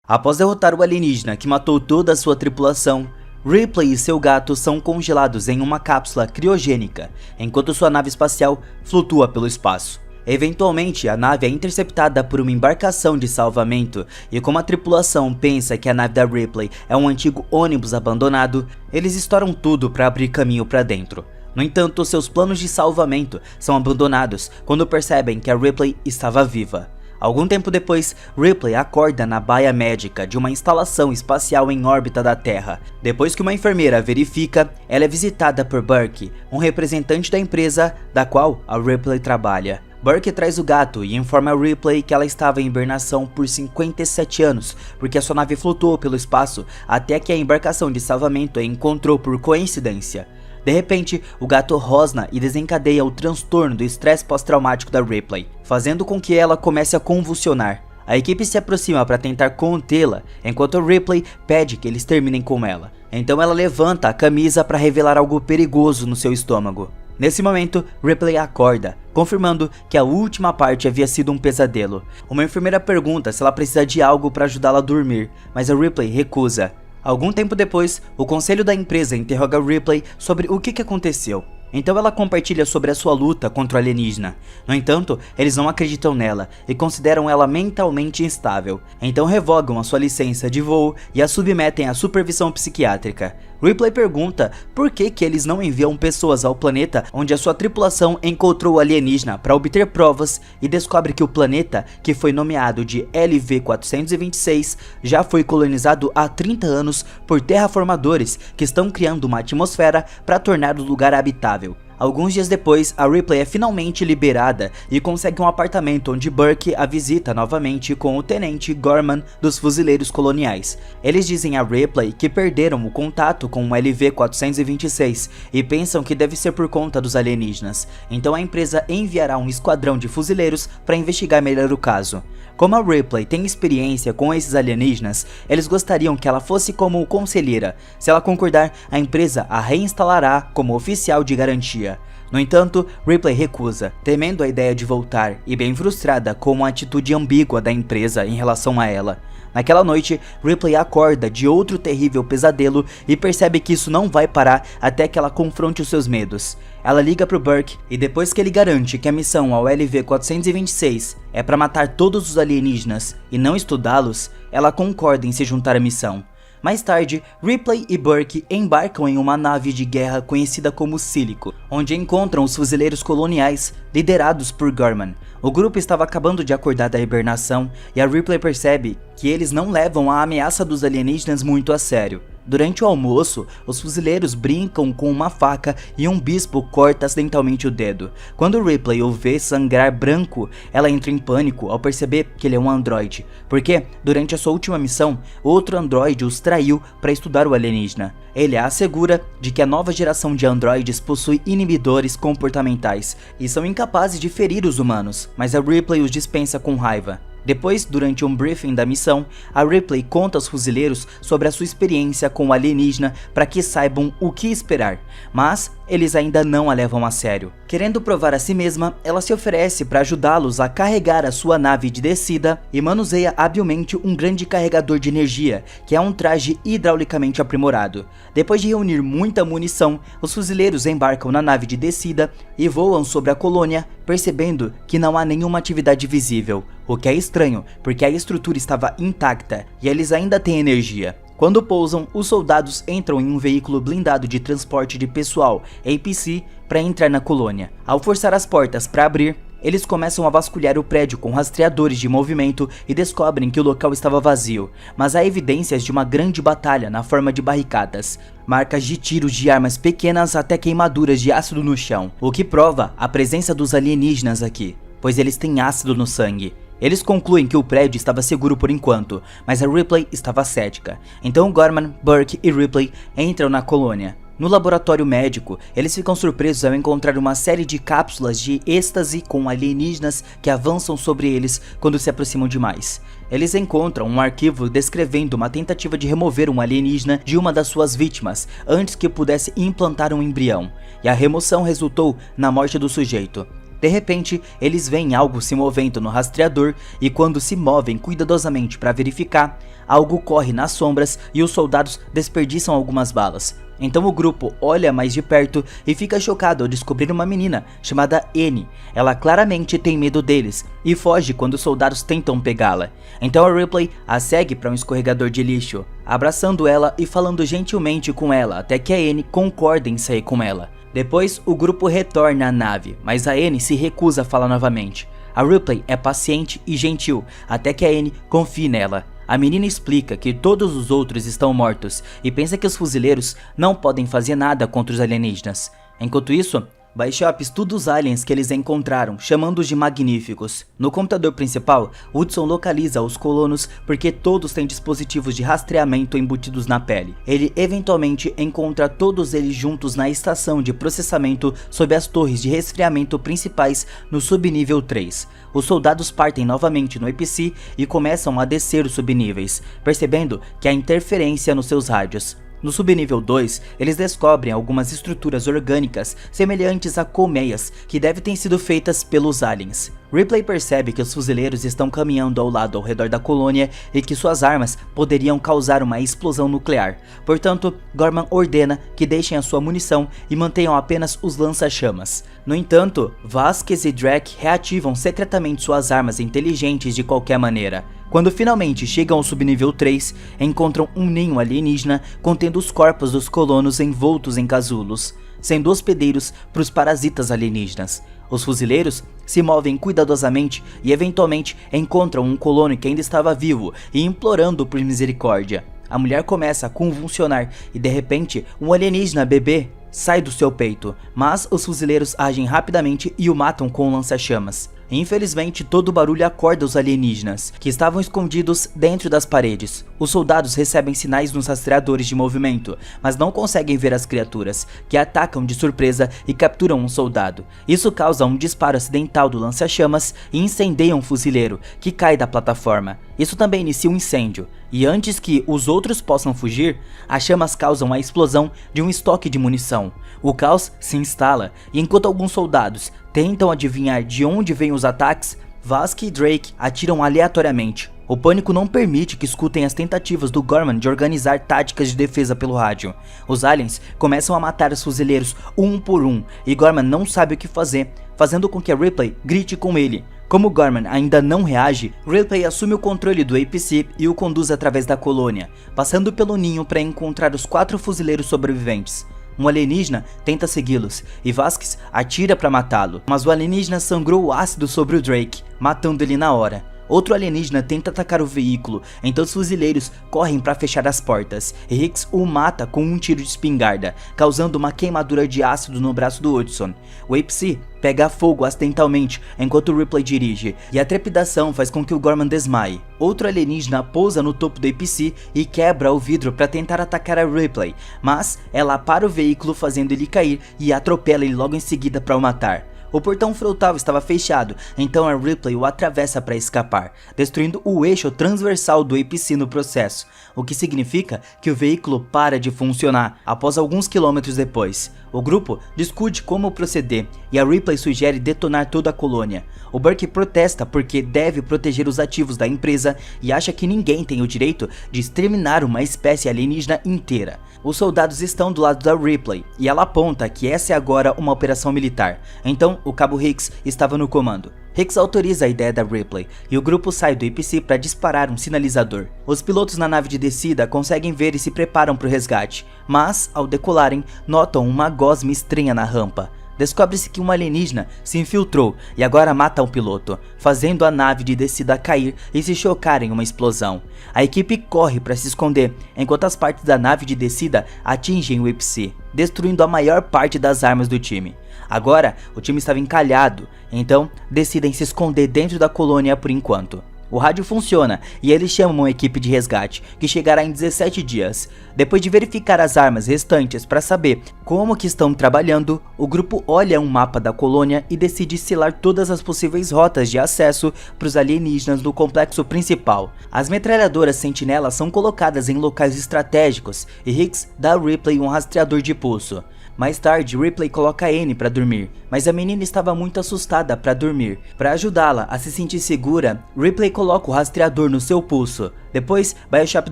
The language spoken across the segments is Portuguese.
Após derrotar o alienígena que matou toda a sua tripulação, Ripley e seu gato são congelados em uma cápsula criogênica, enquanto sua nave espacial flutua pelo espaço. Eventualmente, a nave é interceptada por uma embarcação de salvamento, e como a tripulação pensa que a nave da Ripley é um antigo ônibus abandonado, eles estouram tudo para abrir caminho para dentro. No entanto, seus planos de salvamento são abandonados quando percebem que a Ripley estava viva. Algum tempo depois, Ripley acorda na baia médica de uma instalação espacial em órbita da Terra. Depois que uma enfermeira verifica, ela é visitada por Burke, um representante da empresa da qual a Ripley trabalha. Burke traz o gato e informa a Ripley que ela estava em hibernação por 57 anos, porque a sua nave flutuou pelo espaço até que a embarcação de salvamento a encontrou por coincidência. De repente, o gato rosna e desencadeia o transtorno do estresse pós-traumático da Ripley, fazendo com que ela comece a convulsionar. A equipe se aproxima para tentar contê-la, enquanto Ripley pede que eles terminem com ela. Então ela levanta a camisa para revelar algo perigoso no seu estômago. Nesse momento, Ripley acorda, confirmando que a última parte havia sido um pesadelo. Uma enfermeira pergunta se ela precisa de algo para ajudá-la a dormir, mas a Ripley recusa. Algum tempo depois, o conselho da empresa interroga Ripley sobre o que aconteceu. Então ela compartilha sobre a sua luta contra o alienígena. No entanto, eles não acreditam nela e consideram ela mentalmente instável. Então revogam a sua licença de voo e a submetem à supervisão psiquiátrica. Ripley pergunta por que eles não enviam pessoas ao planeta onde a sua tripulação encontrou o alienígena para obter provas, e descobre que o planeta, que foi nomeado de LV-426, já foi colonizado há 30 anos por terraformadores que estão criando uma atmosfera para tornar o lugar habitável. Alguns dias depois, a Ripley é finalmente liberada e consegue um apartamento onde Burke a visita novamente com o tenente Gorman dos fuzileiros coloniais. Eles dizem a Ripley que perderam o contato com o LV-426 e pensam que deve ser por conta dos alienígenas. Então a empresa enviará um esquadrão de fuzileiros para investigar melhor o caso. Como a Ripley tem experiência com esses alienígenas, eles gostariam que ela fosse como conselheira. Se ela concordar, a empresa a reinstalará como oficial de garantia. No entanto, Ripley recusa, temendo a ideia de voltar e bem frustrada com a atitude ambígua da empresa em relação a ela. Naquela noite, Ripley acorda de outro terrível pesadelo e percebe que isso não vai parar até que ela confronte os seus medos. Ela liga pro Burke e depois que ele garante que a missão ao LV-426 é para matar todos os alienígenas e não estudá-los, ela concorda em se juntar à missão. Mais tarde, Ripley e Burke embarcam em uma nave de guerra conhecida como Sílico, onde encontram os fuzileiros coloniais liderados por Gorman. O grupo estava acabando de acordar da hibernação e a Ripley percebe que eles não levam a ameaça dos alienígenas muito a sério. Durante o almoço, os fuzileiros brincam com uma faca e um bispo corta acidentalmente o dedo. Quando Ripley o vê sangrar branco, ela entra em pânico ao perceber que ele é um androide, porque, durante a sua última missão, outro androide os traiu para estudar o alienígena. Ele a assegura de que a nova geração de androides possui inibidores comportamentais e são incapazes de ferir os humanos, mas a Ripley os dispensa com raiva. Depois, durante um briefing da missão, a Ripley conta aos fuzileiros sobre a sua experiência com o alienígena para que saibam o que esperar, mas eles ainda não a levam a sério. Querendo provar a si mesma, ela se oferece para ajudá-los a carregar a sua nave de descida e manuseia habilmente um grande carregador de energia, que é um traje hidraulicamente aprimorado. Depois de reunir muita munição, os fuzileiros embarcam na nave de descida e voam sobre a colônia, percebendo que não há nenhuma atividade visível, o que é estranho, porque a estrutura estava intacta e eles ainda têm energia. Quando pousam, os soldados entram em um veículo blindado de transporte de pessoal, APC, para entrar na colônia. Ao forçar as portas para abrir, eles começam a vasculhar o prédio com rastreadores de movimento e descobrem que o local estava vazio, mas há evidências de uma grande batalha na forma de barricadas, marcas de tiros de armas pequenas até queimaduras de ácido no chão, o que prova a presença dos alienígenas aqui, pois eles têm ácido no sangue. Eles concluem que o prédio estava seguro por enquanto, mas a Ripley estava cética. Então Gorman, Burke e Ripley entram na colônia. No laboratório médico, eles ficam surpresos ao encontrar uma série de cápsulas de êxtase com alienígenas que avançam sobre eles quando se aproximam demais. Eles encontram um arquivo descrevendo uma tentativa de remover um alienígena de uma das suas vítimas antes que pudesse implantar um embrião, e a remoção resultou na morte do sujeito. De repente, eles veem algo se movendo no rastreador e quando se movem cuidadosamente para verificar, algo corre nas sombras e os soldados desperdiçam algumas balas. Então o grupo olha mais de perto e fica chocado ao descobrir uma menina chamada Annie. Ela claramente tem medo deles e foge quando os soldados tentam pegá-la. Então a Ripley a segue para um escorregador de lixo, abraçando ela e falando gentilmente com ela até que a Annie concorda em sair com ela. Depois o grupo retorna à nave, mas a Annie se recusa a falar novamente. A Ripley é paciente e gentil até que a Annie confie nela. A menina explica que todos os outros estão mortos e pensa que os fuzileiros não podem fazer nada contra os alienígenas. Enquanto isso, Bishop estuda os aliens que eles encontraram, chamando-os de magníficos. No computador principal, Hudson localiza os colonos porque todos têm dispositivos de rastreamento embutidos na pele. Ele eventualmente encontra todos eles juntos na estação de processamento sob as torres de resfriamento principais no subnível 3. Os soldados partem novamente no APC e começam a descer os subníveis, percebendo que há interferência nos seus rádios. No subnível 2, eles descobrem algumas estruturas orgânicas semelhantes a colmeias que devem ter sido feitas pelos aliens. Ripley percebe que os fuzileiros estão caminhando ao lado ao redor da colônia e que suas armas poderiam causar uma explosão nuclear. Portanto, Gorman ordena que deixem a sua munição e mantenham apenas os lança-chamas. No entanto, Vasquez e Drake reativam secretamente suas armas inteligentes de qualquer maneira. Quando finalmente chegam ao subnível 3, encontram um ninho alienígena contendo os corpos dos colonos envoltos em casulos, sendo hospedeiros para os parasitas alienígenas. Os fuzileiros se movem cuidadosamente e eventualmente encontram um colono que ainda estava vivo e implorando por misericórdia. A mulher começa a convulsionar e de repente um alienígena bebê sai do seu peito, mas os fuzileiros agem rapidamente e o matam com um lança-chamas. Infelizmente, todo o barulho acorda os alienígenas, que estavam escondidos dentro das paredes. Os soldados recebem sinais nos rastreadores de movimento, mas não conseguem ver as criaturas, que atacam de surpresa e capturam um soldado. Isso causa um disparo acidental do lança-chamas e incendeia um fuzileiro, que cai da plataforma. Isso também inicia um incêndio, e antes que os outros possam fugir, as chamas causam a explosão de um estoque de munição. O caos se instala, e enquanto alguns soldados tentam adivinhar de onde vêm os ataques, Vasquez e Drake atiram aleatoriamente. O pânico não permite que escutem as tentativas do Gorman de organizar táticas de defesa pelo rádio. Os aliens começam a matar os fuzileiros um por um, e Gorman não sabe o que fazer, fazendo com que a Ripley grite com ele. Como Gorman ainda não reage, Ripley assume o controle do APC e o conduz através da colônia, passando pelo ninho para encontrar os 4 fuzileiros sobreviventes. Um alienígena tenta segui-los e Vasquez atira para matá-lo, mas o alienígena sangrou o ácido sobre o Drake, matando ele na hora. Outro alienígena tenta atacar o veículo, então os fuzileiros correm para fechar as portas, e Hicks o mata com um tiro de espingarda, causando uma queimadura de ácido no braço do Hudson. O APC pega fogo acidentalmente enquanto Ripley dirige, e a trepidação faz com que o Gorman desmaie. Outro alienígena pousa no topo do APC e quebra o vidro para tentar atacar a Ripley, mas ela para o veículo fazendo ele cair e atropela ele logo em seguida para o matar. O portão frontal estava fechado, então a Ripley o atravessa para escapar, destruindo o eixo transversal do APC no processo, o que significa que o veículo para de funcionar após alguns quilômetros depois. O grupo discute como proceder e a Ripley sugere detonar toda a colônia. O Burke protesta porque deve proteger os ativos da empresa e acha que ninguém tem o direito de exterminar uma espécie alienígena inteira. Os soldados estão do lado da Ripley e ela aponta que essa é agora uma operação militar, então o cabo Hicks estava no comando. Hicks autoriza a ideia da Ripley e o grupo sai do APC para disparar um sinalizador. Os pilotos na nave de descida conseguem ver e se preparam para o resgate, mas ao decolarem notam uma gosma estranha na rampa. Descobre-se que um alienígena se infiltrou e agora mata um piloto, fazendo a nave de descida cair e se chocar em uma explosão. A equipe corre para se esconder, enquanto as partes da nave de descida atingem o APC, destruindo a maior parte das armas do time. Agora, o time estava encalhado, então decidem se esconder dentro da colônia por enquanto. O rádio funciona e eles chamam uma equipe de resgate, que chegará em 17 dias. Depois de verificar as armas restantes para saber como que estão trabalhando, o grupo olha um mapa da colônia e decide selar todas as possíveis rotas de acesso para os alienígenas no complexo principal. As metralhadoras sentinelas são colocadas em locais estratégicos e Hicks dá a Ripley um rastreador de pulso. Mais tarde, Ripley coloca a Annie para dormir, mas a menina estava muito assustada para dormir. Para ajudá-la a se sentir segura, Ripley coloca o rastreador no seu pulso. Depois, Bishop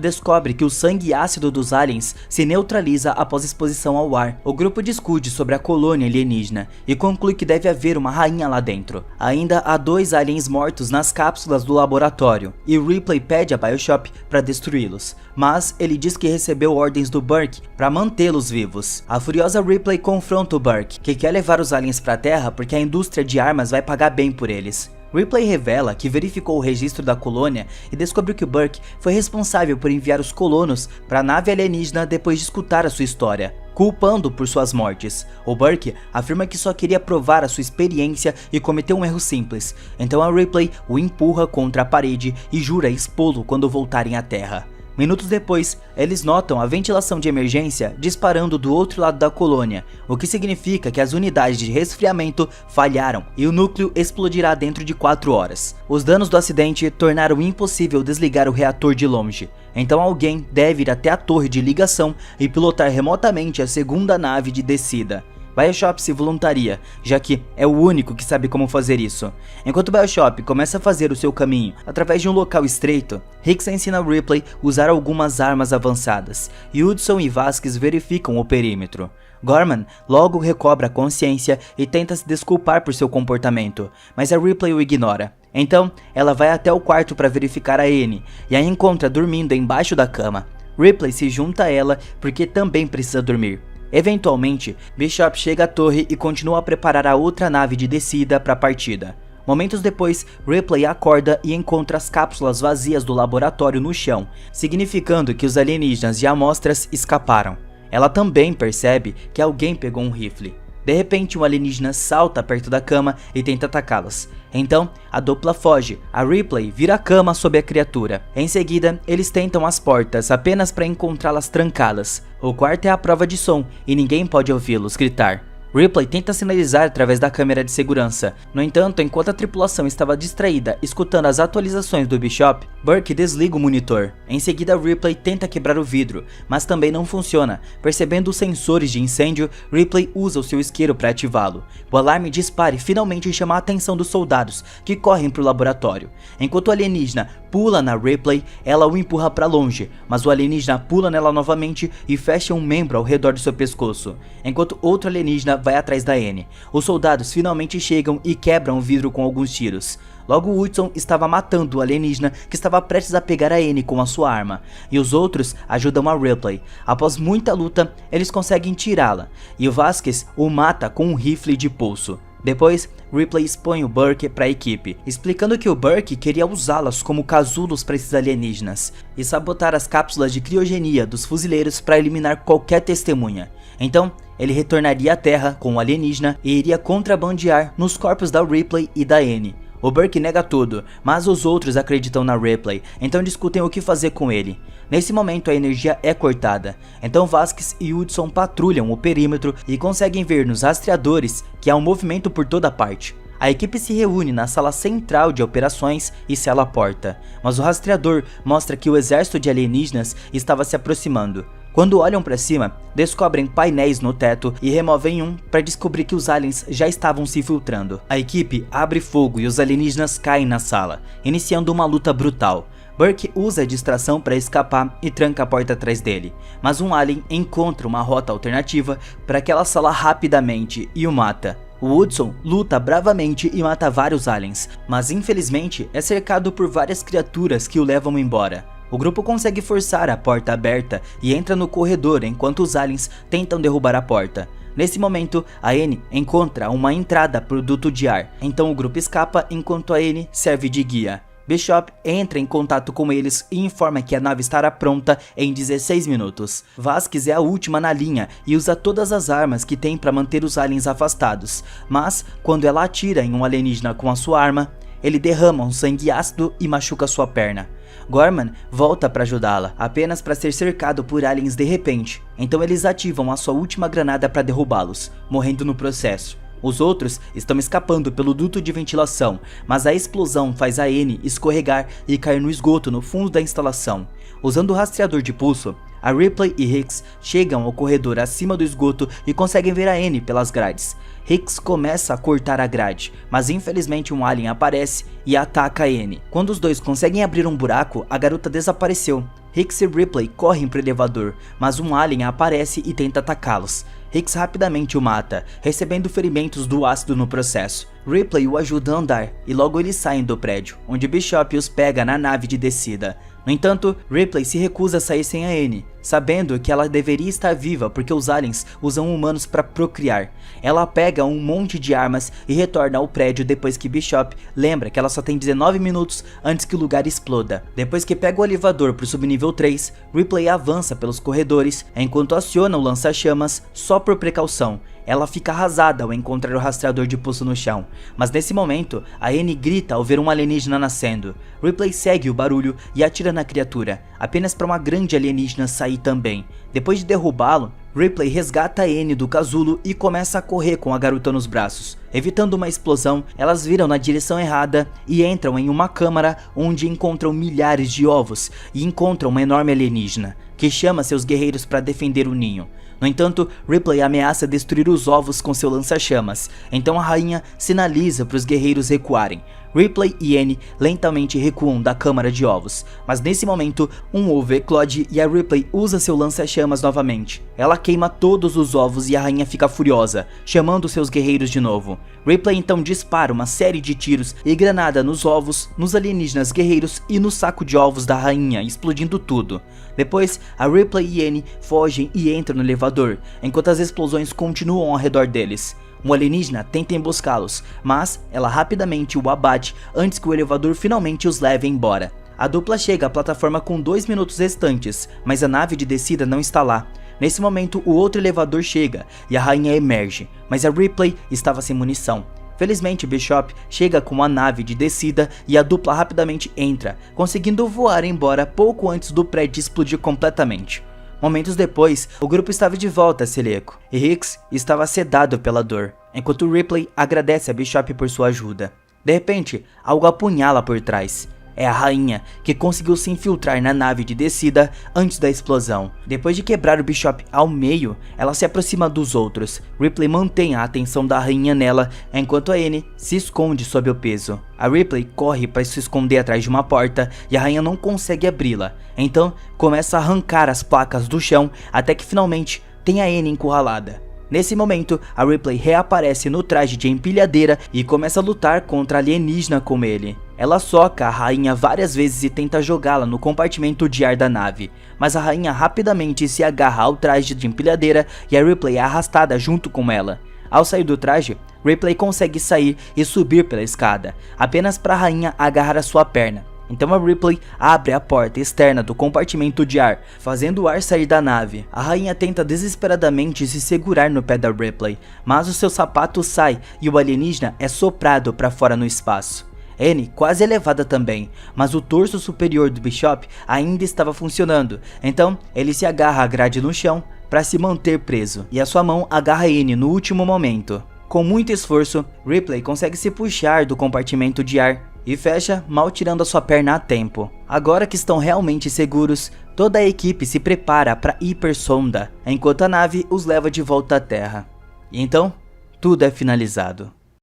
descobre que o sangue ácido dos aliens se neutraliza após exposição ao ar. O grupo discute sobre a colônia alienígena e conclui que deve haver uma rainha lá dentro. Ainda há 2 aliens mortos nas cápsulas do laboratório, e Ripley pede a Bishop para destruí-los, mas ele diz que recebeu ordens do Burke para mantê-los vivos. A furiosa Ripley confronta o Burke, que quer levar os aliens para a Terra porque a indústria de armas vai pagar bem por eles. Ripley revela que verificou o registro da colônia e descobriu que o Burke foi responsável por enviar os colonos para a nave alienígena depois de escutar a sua história, culpando-o por suas mortes. O Burke afirma que só queria provar a sua experiência e cometeu um erro simples, então a Ripley o empurra contra a parede e jura expô-lo quando voltarem à Terra. Minutos depois, eles notam a ventilação de emergência disparando do outro lado da colônia, o que significa que as unidades de resfriamento falharam e o núcleo explodirá dentro de 4 horas. Os danos do acidente tornaram impossível desligar o reator de longe, então alguém deve ir até a torre de ligação e pilotar remotamente a segunda nave de descida. Bishop se voluntaria, já que é o único que sabe como fazer isso. Enquanto Bishop começa a fazer o seu caminho através de um local estreito, Hicks ensina Ripley a usar algumas armas avançadas, e Hudson e Vasquez verificam o perímetro. Gorman logo recobra a consciência e tenta se desculpar por seu comportamento, mas a Ripley o ignora. Então, ela vai até o quarto para verificar a Annie, e a encontra dormindo embaixo da cama. Ripley se junta a ela porque também precisa dormir. Eventualmente, Bishop chega à torre e continua a preparar a outra nave de descida para a partida. Momentos depois, Ripley acorda e encontra as cápsulas vazias do laboratório no chão, significando que os alienígenas e amostras escaparam. Ela também percebe que alguém pegou um rifle. De repente, um alienígena salta perto da cama e tenta atacá-las. Então, a dupla foge. A Ripley vira a cama sobre a criatura. Em seguida, eles tentam as portas apenas para encontrá-las trancadas. O quarto é a prova de som e ninguém pode ouvi-los gritar. Ripley tenta sinalizar através da câmera de segurança. No entanto, enquanto a tripulação estava distraída escutando as atualizações do Bishop, Burke desliga o monitor. Em seguida, Ripley tenta quebrar o vidro, mas também não funciona. Percebendo os sensores de incêndio, Ripley usa o seu isqueiro para ativá-lo. O alarme dispara e finalmente chama a atenção dos soldados, que correm para o laboratório. Enquanto o alienígena pula na Ripley, ela o empurra para longe, mas o alienígena pula nela novamente e fecha um membro ao redor do seu pescoço, enquanto outro alienígena vai atrás da Annie. Os soldados finalmente chegam e quebram o vidro com alguns tiros. Logo, Hudson estava matando o alienígena que estava prestes a pegar a Annie com a sua arma, e os outros ajudam a Ripley. Após muita luta, eles conseguem tirá-la, e o Vasquez o mata com um rifle de pulso. Depois, Ripley expõe o Burke para a equipe, explicando que o Burke queria usá-las como casulos para esses alienígenas e sabotar as cápsulas de criogenia dos fuzileiros para eliminar qualquer testemunha. Então, ele retornaria à Terra com o alienígena e iria contrabandear nos corpos da Ripley e da Annie. O Burke nega tudo, mas os outros acreditam na Ripley, então discutem o que fazer com ele. Nesse momento a energia é cortada, então Vasquez e Hudson patrulham o perímetro e conseguem ver nos rastreadores que há um movimento por toda parte. A equipe se reúne na sala central de operações e sela a porta, mas o rastreador mostra que o exército de alienígenas estava se aproximando. Quando olham para cima, descobrem painéis no teto e removem um para descobrir que os aliens já estavam se infiltrando. A equipe abre fogo e os alienígenas caem na sala, iniciando uma luta brutal. Burke usa a distração para escapar e tranca a porta atrás dele, mas um alien encontra uma rota alternativa para aquela sala rapidamente e o mata. O Hudson luta bravamente e mata vários aliens, mas infelizmente é cercado por várias criaturas que o levam embora. O grupo consegue forçar a porta aberta e entra no corredor enquanto os aliens tentam derrubar a porta. Nesse momento, a Annie encontra uma entrada para o duto de ar, então o grupo escapa enquanto a Annie serve de guia. Bishop entra em contato com eles e informa que a nave estará pronta em 16 minutos. Vasquez é a última na linha e usa todas as armas que tem para manter os aliens afastados, mas quando ela atira em um alienígena com a sua arma, ele derrama um sangue ácido e machuca sua perna. Gorman volta para ajudá-la, apenas para ser cercado por aliens de repente, então eles ativam a sua última granada para derrubá-los, morrendo no processo. Os outros estão escapando pelo duto de ventilação, mas a explosão faz a Annie escorregar e cair no esgoto no fundo da instalação. Usando o rastreador de pulso, A Ripley e Hicks chegam ao corredor acima do esgoto e conseguem ver a Annie pelas grades. Hicks começa a cortar a grade, mas infelizmente um alien aparece e ataca a Annie. Quando os dois conseguem abrir um buraco, a garota desapareceu. Hicks e Ripley correm para o elevador, mas um alien aparece e tenta atacá-los. Hicks rapidamente o mata, recebendo ferimentos do ácido no processo. Ripley o ajuda a andar e logo eles saem do prédio, onde Bishop os pega na nave de descida. No entanto, Ripley se recusa a sair sem a Annie, sabendo que ela deveria estar viva porque os aliens usam humanos para procriar. Ela pega um monte de armas e retorna ao prédio depois que Bishop lembra que ela só tem 19 minutos antes que o lugar exploda. Depois que pega o elevador para o subnível 3, Ripley avança pelos corredores enquanto aciona o lança-chamas só por precaução. Ela fica arrasada ao encontrar o rastreador de pulso no chão, mas nesse momento, a Annie grita ao ver um alienígena nascendo. Ripley segue o barulho e atira na criatura, apenas para uma grande alienígena sair também. Depois de derrubá-lo, Ripley resgata a Annie do casulo e começa a correr com a garota nos braços. Evitando uma explosão, elas viram na direção errada e entram em uma câmara onde encontram milhares de ovos e encontram uma enorme alienígena, que chama seus guerreiros para defender o ninho. No entanto, Ripley ameaça destruir os ovos com seu lança-chamas, então a rainha sinaliza para os guerreiros recuarem. Ripley e Annie lentamente recuam da câmara de ovos, mas nesse momento um ovo eclode e a Ripley usa seu lança-chamas novamente. Ela queima todos os ovos e a rainha fica furiosa, chamando seus guerreiros de novo. Ripley então dispara uma série de tiros e granada nos ovos, nos alienígenas guerreiros e no saco de ovos da rainha, explodindo tudo. Depois, a Ripley e Annie fogem e entram no elevador, enquanto as explosões continuam ao redor deles. Um alienígena tenta emboscá-los, mas ela rapidamente o abate antes que o elevador finalmente os leve embora. A dupla chega à plataforma com 2 minutos restantes, mas a nave de descida não está lá. Nesse momento, o outro elevador chega e a rainha emerge, mas a Ripley estava sem munição. Felizmente, Bishop chega com a nave de descida e a dupla rapidamente entra, conseguindo voar embora pouco antes do prédio explodir completamente. Momentos depois, o grupo estava de volta a Seleco, e Hicks estava sedado pela dor, enquanto Ripley agradece a Bishop por sua ajuda. De repente, algo apunhala por trás. É a rainha, que conseguiu se infiltrar na nave de descida antes da explosão. Depois de quebrar o Bishop ao meio, ela se aproxima dos outros. Ripley mantém a atenção da rainha nela, enquanto a Annie se esconde sob o peso. A Ripley corre para se esconder atrás de uma porta e a rainha não consegue abri-la. Então, começa a arrancar as placas do chão até que finalmente tem a Annie encurralada. Nesse momento, a Ripley reaparece no traje de empilhadeira e começa a lutar contra a alienígena como ele. Ela soca a rainha várias vezes e tenta jogá-la no compartimento de ar da nave, mas a rainha rapidamente se agarra ao traje de empilhadeira e a Ripley é arrastada junto com ela. Ao sair do traje, Ripley consegue sair e subir pela escada, apenas para a rainha agarrar a sua perna. Então a Ripley abre a porta externa do compartimento de ar, fazendo o ar sair da nave. A rainha tenta desesperadamente se segurar no pé da Ripley, mas o seu sapato sai e o alienígena é soprado para fora no espaço. Annie quase é levada também, mas o torso superior do Bishop ainda estava funcionando, então ele se agarra à grade no chão para se manter preso, e a sua mão agarra Annie no último momento. Com muito esforço, Ripley consegue se puxar do compartimento de ar e fecha, mal tirando a sua perna a tempo. Agora que estão realmente seguros, toda a equipe se prepara para a hipersonda, enquanto a nave os leva de volta à Terra. E então, tudo é finalizado.